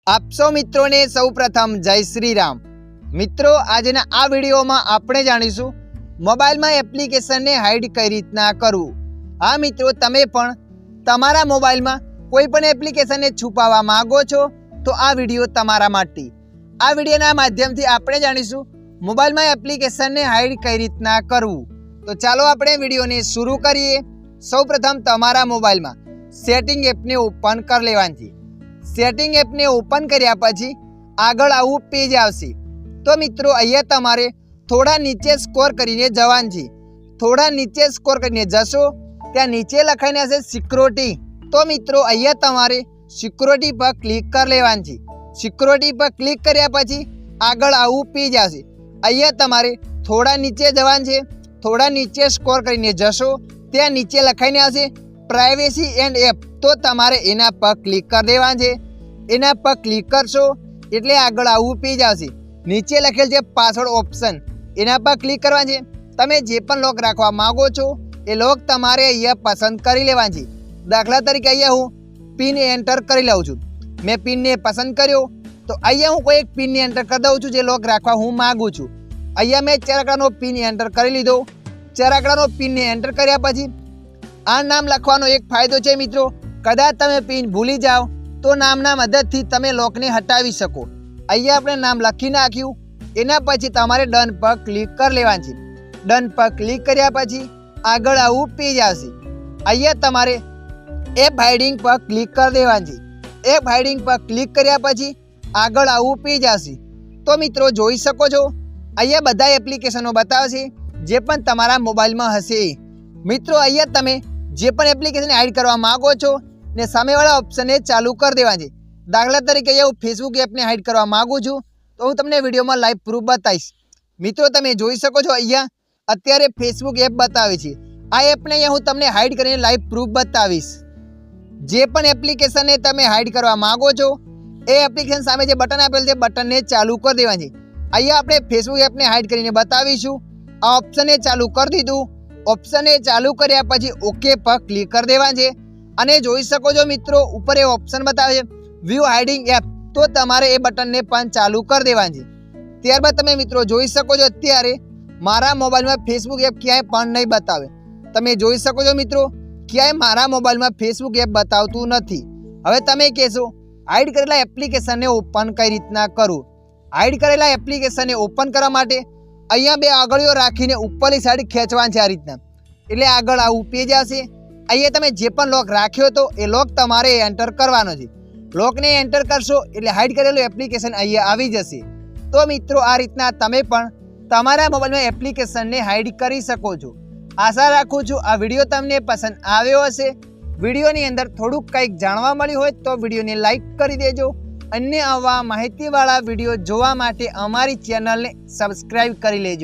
आप सौ मित्रों ने सौ प्रथम जय श्री राम। मित्रों આજના આ વિડીયોમાં આપણે જાણીશું મોબાઈલમાં એપ્લિકેશનને હાઈડ કઈ રીતના કરવું। હા મિત્રો, તમે પણ તમારા મોબાઈલમાં કોઈ પણ એપ્લિકેશનને છુપાવવા માંગો છો તો આ વિડીયો તમારા માટે। આ વિડીયોના માધ્યમથી આપણે જાણીશું મોબાઈલમાં એપ્લિકેશનને હાઈડ કઈ રીતના કરવું। તો ચાલો આપણે વિડીયોને શરૂ કરીએ। સૌપ્રથમ તમારા મોબાઈલમાં સેટિંગ એપને ઓપન કરી લેવાની। सेटिंग एप ने ओपन कर्या पछी आगळ आवुं पेज आवशे। तो मित्रों अहींया तमारे थोड़ा नीचे स्क्रॉल करीने जवानुं छे। थोड़ा नीचे स्क्रॉल करीने जशो त्यां नीचे लखाईने हशे सिक्योरिटी। तो मित्रों अहींया तमारे सिक्योरिटी पर क्लिक कर लेवानुं छे। सिक्योरिटी पर क्लिक कर्या पछी आगळ आवुं पेज आवशे। अहींया तमारे थोड़ा नीचे जवानुं छे। थोड़ा नीचे स्क्रॉल करीने जशो त्यां नीचे लखाईने आवशे प्राइवेसी एंड एप। तो तमारे एना पर क्लिक कर देवानुं छे। एना पर क्लिक करशो एटले आगळ आवुं पेज आवशे। नीचे लखेल छे पासवर्ड ऑप्शन, एना पर क्लिक करवानुं छे। तमे जे पण लॉक राखवा मांगो छो ए लॉक तमारे अहींया पसंद करी लेवानुं छे। दाखला तरीके अहींया हूँ पिन एंटर करी लઉં છું। मैं पिन ने पसंद कर्यो तो अहींया हूँ कोई एक पिन ने एंटर कर दઉં છું जे लॉक राखवा हूँ मांगू छूं। अहींया मैं 4 आंकड़ानो पिन एंटर करी लीधो। 4 आंकड़ानो पिन ने एंटर कर्या पछी आ नाम लखवानो एक फायदो छे मित्रों, कदाच तमे पिन भूली जाओ तो नामना मददथी तमे लॉकने हटावी शको। अहींया आपणे नाम लखी नाख्युं। एना पछी तमारे डन पर क्लिक कर लेवानुं छे। डन पर क्लिक कर्या पछी आगळ आवुं पेज आवशे। अहींया तमारे एप हाइडिंग पर क्लिक कर देवानुं छे। एप हाइडिंग पर क्लिक कर्या पछी आगळ आवुं पेज आवशे। तो मित्रों जोई शको छो अहींया बधा एप्लिकेशनो बतावशे जे पण तमारा मोबाइलमां हशे। मित्रों अहींया तमे जे पण एप्लिकेशन हाइड करवा मांगो छो ने सामेवाळा ऑप्शनने चालू कर देवानुं छे। दाखला तरीके हूँ फेसबुक एपने हाइड करवा मांगू छूं तो हूँ तमने विडियोमां लाइव प्रूफ बताईश। मित्रों तमे जोई शको छो अहींया अत्यारे फेसबुक एप बतावे छे। आ एपने हूँ तमने हाइड करीने लाइव प्रूफ बतावीश। जे पण एप्लिकेशनने तमे हाइड करवा मांगो छो ए एप्लिकेशन सामे जे बटन आपेल छे बटनने चालू कर देवानुं छे। अहींया आपणे फेसबुक एपने हाइड करीने बतावीशुं। आ ऑप्शनने चालू कर दीधुं। ऑप्शनने चालू कर्या पछी ओके पर क्लिक कर देवानुं छे। अने जोई शको छो मित्रों ऊपर ए ऑप्शन बतावे छे व्यू हाइडिंग एप। तो तमारे ए बटन ने पण चालू कर देवानुं छे। त्यारबाद तमे मित्रों जोई शको छो अत्यारे मारा मोबाइल में फेसबुक एप क्यांय पण नहीं बतावे। तमे जोई शको छो मित्रों क्यांय मारा मोबाइल में फेसबुक एप बतावतुं नथी। हवे तमे कहेशो हाइड करेला एप्लिकेशन ने ओपन कई रीतना करूं। हाइड करेला एप्लिकेशन ने ओपन करवा माटे अहींया बे आगळीओ राखीने उपरनी साइड खेंचवानी छे। आ रीतना एटले आगळ आवुं पेज आवशे। अहींया तमे जे पण लॉक राख्यो तो ए लॉक तमारे एंटर करवानो छे। लॉक ने एंटर करशो एटले हाइड करेलुं एप्लिकेशन अहींया आवी जशे। तो मित्रों आ रीतना तमे पण तमारा मोबाइल में एप्लिकेशन ने हाइड करी शको छो। आशा राखुं छुं आ विडियो तमने पसंद आव्यो हशे। विडियोनी अंदर थोडुंक कंईक जाणवा मळ्युं होय तो विडियोने लाइक करी देजो। अन्य आवा माहितीवाळा विडियो जोवा माटे अमारी चेनलने सब्सक्राइब करी लेजो।